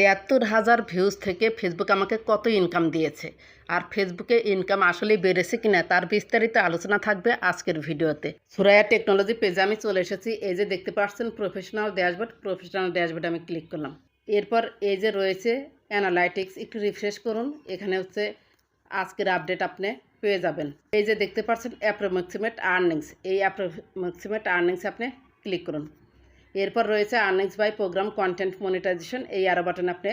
৭৩,০০০ views থেকে Facebook আমাকে কত ইনকাম দিয়েছে, আর ফেসবুকে ইনকাম আসলেই বেড়েছে কিনা তার বিস্তারিত আলোচনা থাকবে আজকের ভিডিওতে। সুরাইয়া টেকনোলজি পেজে আমি চলে এসেছি। এই যে দেখতে পাচ্ছেন প্রফেশনাল ড্যাশবোর্ড আমি ক্লিক করলাম। এরপর এই যে রয়েছে অ্যানালাইটিক্স, একটু রিফ্রেশ করুন। এখানে হচ্ছে আজকের আপডেট আপনি পেয়ে যাবেন। এই যে দেখতে পাচ্ছেন অ্যাপ্রক্সিমেট আর্নিংস, এই অ্যাপ্রক্সিমেট আর্নিংসে আপনি ক্লিক করুন। এরপর রয়েছে earnings by program content monetisation, এই আরো বাটনে আপনি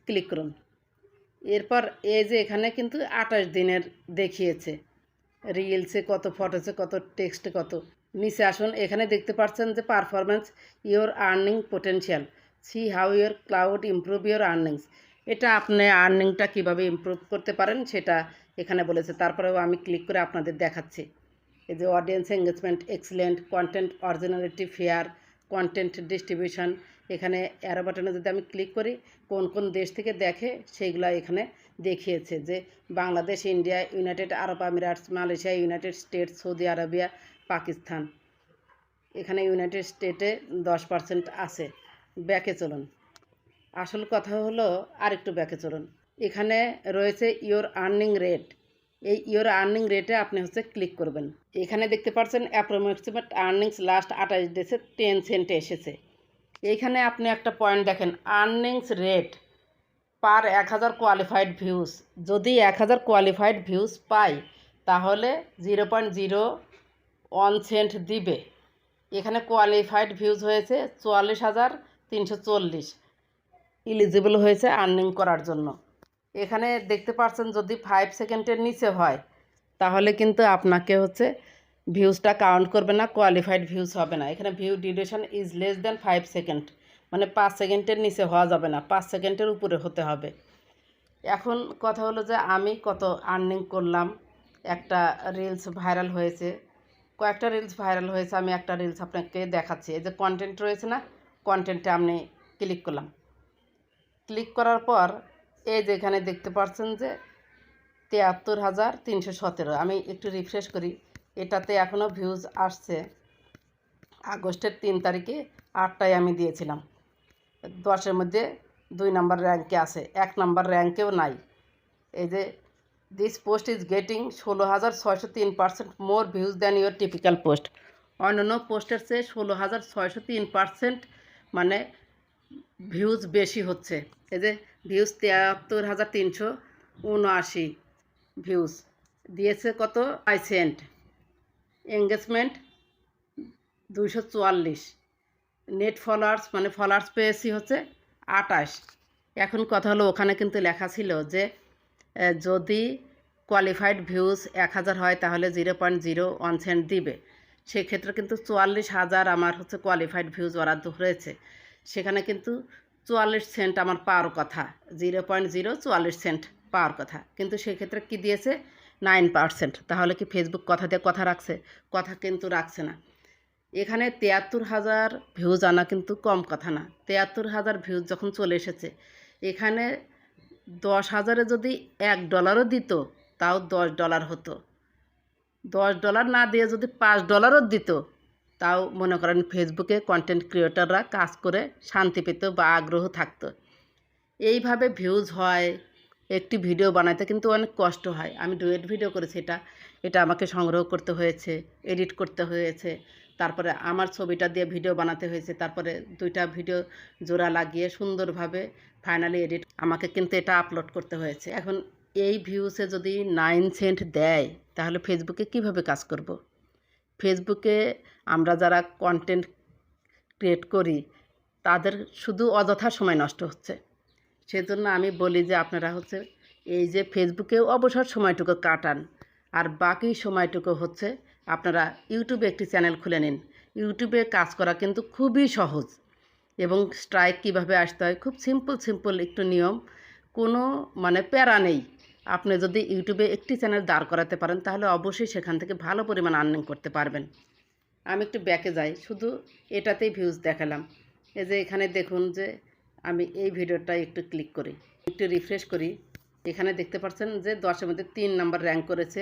ক্লিক করুন। এরপর এই যে এখানে কিন্তু 28 দিনের দেখিয়েছে, রিলসে কত, ফটোসে কত, টেক্সটে কত। নিচে আসুন, এখানে দেখতে পাচ্ছেন যে performance your earning potential, C how your cloud improve your earnings. এটা আপনি আর্নিংটা কীভাবে ইমপ্রুভ করতে পারেন সেটা এখানে বলেছে। তারপরেও আমি ক্লিক করে আপনাদের দেখাচ্ছি। এই যে audience engagement excellent, content originality fair, content distribution. এখানে অ্যারো বাটনে যদি আমি ক্লিক করি কোন কোন দেশ থেকে দেখে সেইগুলো এখানে দেখিয়েছে, যে Bangladesh, India, United Arab Emirates, Malaysia, United States, Saudi Arabia, Pakistan. এখানে ইউনাইটেড স্টেটে 10% আছে। ব্যাকে চলুন। আসল কথা হলো আরেকটু ব্যাকে চলুন। এখানে রয়েছে ইওর আর্নিং রেট, এই ইওর আর্নিং রেটে আপনি হচ্ছে ক্লিক করবেন। এখানে দেখতে পাচ্ছেন অ্যাপ্রক্সিমেট আর্নিংস লাস্ট 28 ডেজে 10 সেন্টে এসেছে। এইখানে আপনি একটা পয়েন্ট দেখেন, আর্নিংস রেট পার 1000 কোয়ালিফাইড ভিউজ। যদি 1000 কোয়ালিফাইড ভিউজ পাই তাহলে 0.01 সেন্ট দিবে। এখানে কোয়ালিফাইড ভিউজ হয়েছে 44,340, এলিজিবল হয়েছে আর্নিং করার জন্য। এখানে দেখতে পাচ্ছেন যদি 5 সেকেন্ডের নিচে হয় তাহলে কিন্তু আপনাকে হচ্ছে ভিউজটা কাউন্ট করবে না, কোয়ালিফাইড ভিউজ হবে না। এখানে view duration is less than 5 second, মানে 5 সেকেন্ডের নিচে হওয়া যাবে না, 5 সেকেন্ডের উপরে হতে হবে। এখন কথা হলো যে আমি কত আর্নিং করলাম। একটা রিলস ভাইরাল হয়েছে, কয়েকটা রিলস ভাইরাল হয়েছে, আমি একটা রিলস আপনাকে দেখাচ্ছি। এই যে কন্টেন্ট রয়েছে না, কন্টেন্টে আমি ক্লিক করলাম। ক্লিক করার পর এই যে এখানে দেখতে পাচ্ছেন যে 73,317। আমি একটু রিফ্রেশ করি, এটাতে এখনও ভিউজ আসছে। আগস্টের 3 তারিখে 8টায় আমি দিয়েছিলাম। 10-এর মধ্যে 2 নাম্বার র্যাঙ্কে আছে, 1 নাম্বার র্যাঙ্কেও নাই। এই যে this post is getting 16,603% more views than your typical post. অন্যান্য পোস্টের চেয়ে 16,603% মানে ভিউজ বেশি হচ্ছে। এই যে ভিউজ 73,379 ভিউজ দিয়েছে কত, 5 সেন্ট। এঙ্গেজমেন্ট 244, নেট ফলোয়ার্স মানে ফলোয়ার্স পেয়েছি হচ্ছে 28। এখন কথা হলো ওখানে কিন্তু লেখা ছিল যে যদি কোয়ালিফাইড ভিউজ 1000 হয় তাহলে 0.01 সেন্ট দিবে। সেক্ষেত্রে কিন্তু 44,000 আমার হচ্ছে কোয়ালিফাইড ভিউজ ওরা ধরেছে, সেখানে কিন্তু 44 সেন্ট আমার পাওয়ার কথা, 0.044 সেন্ট পাওয়ার কথা, কিন্তু সেক্ষেত্রে কি দিয়েছে 9%। তাহলে কি ফেসবুক কথা দিয়ে কথা রাখছে? কথা কিন্তু রাখছে না। এখানে 73,000 ভিউজ আনা কিন্তু কম কথা না। 73,000 ভিউজ যখন চলে এসেছে, এখানে 10,000-এ যদি $1 দিত তাও $10 হতো। $10 না দিয়ে যদি $5 দিত তাও মনে করেন ফেসবুকে কন্টেন্ট ক্রিয়েটররা কাজ করে শান্তি পেত বা আগ্রহ থাকতো। এইভাবে ভিউজ হয়। একটি ভিডিও বানাতে কিন্তু অনেক কষ্ট হয়। আমি ডুয়েট ভিডিও করেছি, এটা আমাকে সংগ্রহ করতে হয়েছে, এডিট করতে হয়েছে, তারপরে আমার ছবিটা দিয়ে ভিডিও বানাতে হয়েছে, তারপরে 2টা ভিডিও জোড়া লাগিয়ে সুন্দরভাবে ফাইনালি এডিট আমাকে কিন্তু এটা আপলোড করতে হয়েছে। এখন এই ভিউসে যদি 9 সেন্ট দেয় তাহলে ফেসবুকে কিভাবে কাজ করব? ফেসবুকে আমরা যারা কন্টেন্ট ক্রিয়েট করি তাদের শুধু অযথা সময় নষ্ট হচ্ছে। সেজন্য আমি বলি যে আপনারা হচ্ছে এই যে ফেসবুকে অবসর সময়টুকু কাটান, আর বাকি সময়টুকু হচ্ছে আপনারা ইউটিউবে একটি চ্যানেল খুলে নিন। ইউটিউবে কাজ করা কিন্তু খুবই সহজ, এবং স্ট্রাইক কীভাবে আসতে হয় খুব সিম্পল একটু নিয়ম, কোনো মানে প্যারা নেই। আপনি যদি ইউটিউবে একটি চ্যানেল দাঁড় করাতে পারেন তাহলে অবশ্যই সেখান থেকে ভালো পরিমাণ আর্নিং করতে পারবেন। আমি একটু ব্যাকে যাই, শুধু এটাতেই ভিউজ দেখালাম। এই যে এখানে দেখুন যে আমি এই ভিডিওটা একটু ক্লিক করি, একটু রিফ্রেশ করি। এখানে দেখতে পাচ্ছেন যে 10-এর মধ্যে 3 নাম্বার র্যাঙ্ক করেছে,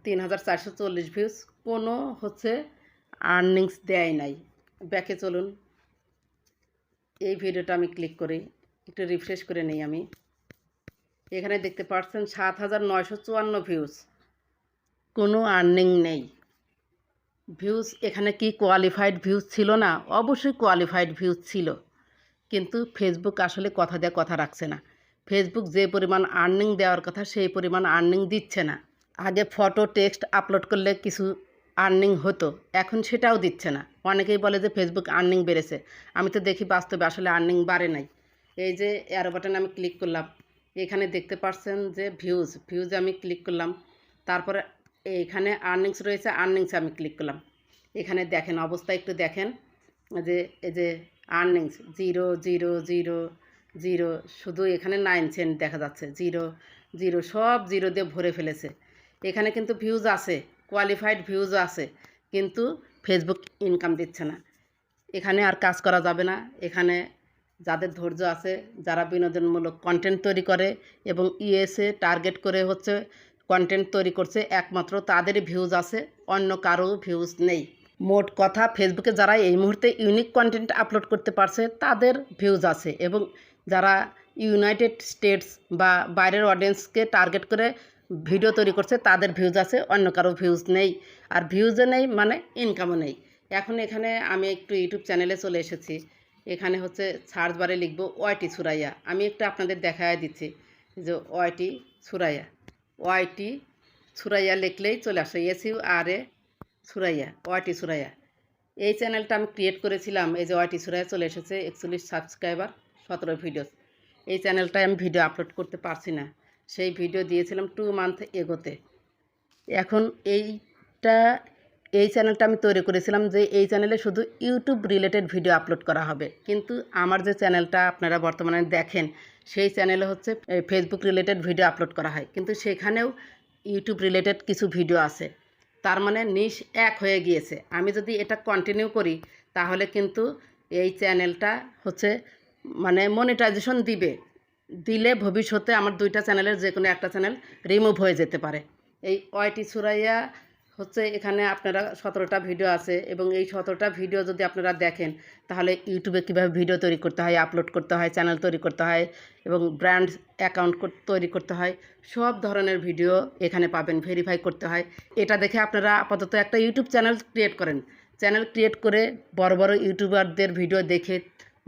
3,440 ভিউজ, কোনো হচ্ছে আর্নিংস দেয় নাই। ব্যাকে চলুন। এই ভিডিওটা আমি ক্লিক করি, একটু রিফ্রেশ করে নিই আমি। এখানে দেখতে পাচ্ছেন ৭,৯৫৪ ভিউজ, কোনো আর্নিং নেই। ভিউজ এখানে কি কোয়ালিফাইড ভিউজ ছিল না? অবশ্যই কোয়ালিফাইড ভিউজ ছিল, কিন্তু ফেসবুক আসলে কথা দিয়ে কথা রাখছে না। ফেসবুক যে পরিমাণ আর্নিং দেওয়ার কথা সেই পরিমাণ আর্নিং দিচ্ছে না। আগে ফটো টেক্সট আপলোড করলে কিছু আর্নিং হতো, এখন সেটাও দিচ্ছে না। অনেকেই বলে যে ফেসবুক আর্নিং বেড়েছে, আমি তো দেখি বাস্তবে আসলে আর্নিং বাড়ে নাই। এই যে অ্যারো বাটনে আমি ক্লিক করলাম, এখানে দেখতে পাচ্ছেন যে ভিউজে আমি ক্লিক করলাম, তারপরে এইখানে আর্নিংস রয়েছে, আর্নিংসে আমি ক্লিক করলাম। এখানে দেখেন অবস্থা একটু দেখেন যে এই যে আর্নিংস 0,0,0,0, শুধু এখানে 9 সেন্ট দেখা যাচ্ছে, 0,0 সব জিরো দিয়ে ভরে ফেলেছে। এখানে কিন্তু ভিউজ আছে, কোয়ালিফাইড ভিউজও আছে, কিন্তু ফেসবুক ইনকাম দিচ্ছে না। এখানে আর কাজ করা যাবে না। এখানে যাদের ধৈর্য আছে, যারা বিনোদনমূলক কন্টেন্ট তৈরি করে এবং ইউএসএ টার্গেট করে হচ্ছে কন্টেন্ট তৈরি করছে, একমাত্র তাদেরই ভিউজ আছে, অন্য কারো ভিউজ নেই। মোট কথা, ফেসবুকে যারা এই মুহূর্তে ইউনিক কন্টেন্ট আপলোড করতে পারছে তাদের ভিউজ আছে, এবং যারা ইউনাইটেড স্টেটস বা বাইরের অডিয়েন্সকে টার্গেট করে ভিডিও তৈরি করছে তাদের ভিউজ আছে, অন্য কারো ভিউজ নেই। আর ভিউজও নেই মানে ইনকামও নেই। এখন এখানে আমি একটু ইউটিউব চ্যানেলে চলে এসেছি। এখানে হচ্ছে সার্চ বারে লিখব ওয়াইটি সুরাইয়া। আমি একটু আপনাদের দেখায় দিচ্ছি যে ওয়াইটি সুরাইয়া লিখলেই চলে আসে, SURA সুরাইয়া, ওয়াইটি সুরাইয়া। এই চ্যানেলটা আমি ক্রিয়েট করেছিলাম, এই যে ওয়াইটি সুরাইয়া চলে এসেছে, 41 সাবস্ক্রাইবার, 17 ভিডিওস। এই চ্যানেলটায় আমি ভিডিও আপলোড করতে পারছি না, সেই ভিডিও দিয়েছিলাম 2 মান্থ এগোতে। এখন এই চ্যানেলটা আমি তৈরি করেছিলাম যে এই চ্যানেলে শুধু ইউটিউব রিলেটেড ভিডিও আপলোড করা হবে, কিন্তু আমার যে চ্যানেলটা আপনারা বর্তমানে দেখেন সেই চ্যানেলে হচ্ছে ফেসবুক রিলেটেড ভিডিও আপলোড করা হয়, কিন্তু সেখানেও ইউটিউব রিলেটেড কিছু ভিডিও আছে। তার মানে নিশ এক হয়ে গিয়েছে। আমি যদি এটা কন্টিনিউ করি তাহলে কিন্তু এই চ্যানেলটা হচ্ছে মানে মনিটাইজেশন দিলে ভবিষ্যতে আমার 2টা চ্যানেলের যে কোনো একটা চ্যানেল রিমুভ হয়ে যেতে পারে। এই ওয়াইটি সুরাইয়া হচ্ছে এখানে আপনারা 17টা ভিডিও আছে, এবং এই 17টা ভিডিও যদি আপনারা দেখেন তাহলে ইউটিউবে কীভাবে ভিডিও তৈরি করতে হয়, আপলোড করতে হয়, চ্যানেল তৈরি করতে হয় এবং ব্র্যান্ড অ্যাকাউন্ট তৈরি করতে হয়, সব ধরনের ভিডিও এখানে পাবেন। ভেরিফাই করতে হয়। এটা দেখে আপনারা আপাতত একটা ইউটিউব চ্যানেল ক্রিয়েট করেন। চ্যানেল ক্রিয়েট করে বড় বড় ইউটিউবারদের ভিডিও দেখে,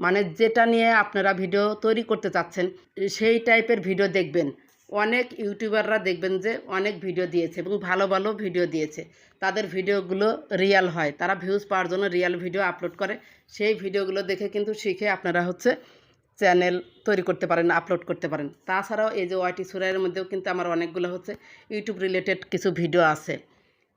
মানে যেটা নিয়ে আপনারা ভিডিও তৈরি করতে চাচ্ছেন সেই টাইপের ভিডিও দেখবেন। অনেক ইউটিউবাররা দেখবেন যে অনেক ভিডিও দিয়েছে এবং ভালো ভালো ভিডিও দিয়েছে, তাদের ভিডিওগুলো রিয়াল হয়, তারা ভিউজ পাওয়ার জন্য রিয়াল ভিডিও আপলোড করে। সেই ভিডিওগুলো দেখে কিন্তু শিখে আপনারা হচ্ছে চ্যানেল তৈরি করতে পারেন, আপলোড করতে পারেন। তাছাড়াও এই যে ওয়াইটি সুরাইয়ের মধ্যেও কিন্তু আমার অনেকগুলো হচ্ছে ইউটিউব রিলেটেড কিছু ভিডিও আছে।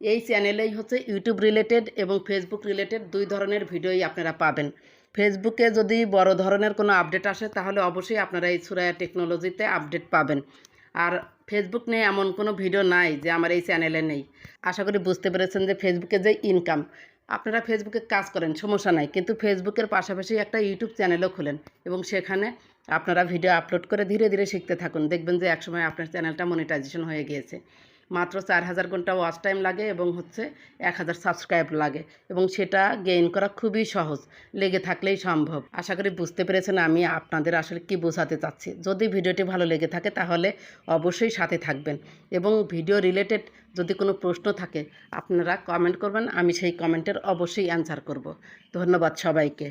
এই চ্যানেলেই হচ্ছে ইউটিউব রিলেটেড এবং ফেসবুক রিলেটেড 2 ধরনের ভিডিওই আপনারা পাবেন। ফেসবুকে যদি বড় ধরনের কোনো আপডেট আসে তাহলে অবশ্যই আপনারা এই সুরাইয়া টেকনোলজিতে আপডেট পাবেন। আর ফেসবুক নিয়ে এমন কোনো ভিডিও নাই যে আমার এই চ্যানেলে নেই। আশা করি বুঝতে পেরেছেন যে ফেসবুকে যে ইনকাম, আপনারা ফেসবুকে কাজ করেন সমস্যা নাই, কিন্তু ফেসবুকের পাশাপাশি একটা ইউটিউব চ্যানেলও খোলেন এবং সেখানে আপনারা ভিডিও আপলোড করে ধীরে ধীরে শিখতে থাকুন। দেখবেন যে একসময় আপনার চ্যানেলটা মনিটাইজেশন হয়ে গিয়েছে। মাত্র 4000 ঘন্টা ওয়াচ টাইম লাগে এবং হচ্ছে 1000 সাবস্ক্রাইব লাগে, এবং সেটা গেইন করা খুবই সহজ, লেগে থাকলেই সম্ভব। আশা করি বুঝতে পেরেছেন আমি আপনাদের আসলে কি বোঝাতে চাচ্ছি। যদি ভিডিওটি ভালো লেগে থাকে তাহলে অবশ্যই সাথে থাকবেন, এবং ভিডিও রিলেটেড যদি কোনো প্রশ্ন থাকে আপনারা কমেন্ট করবেন, আমি সেই কমেন্টের অবশ্যই অ্যান্সার করব। ধন্যবাদ সবাইকে।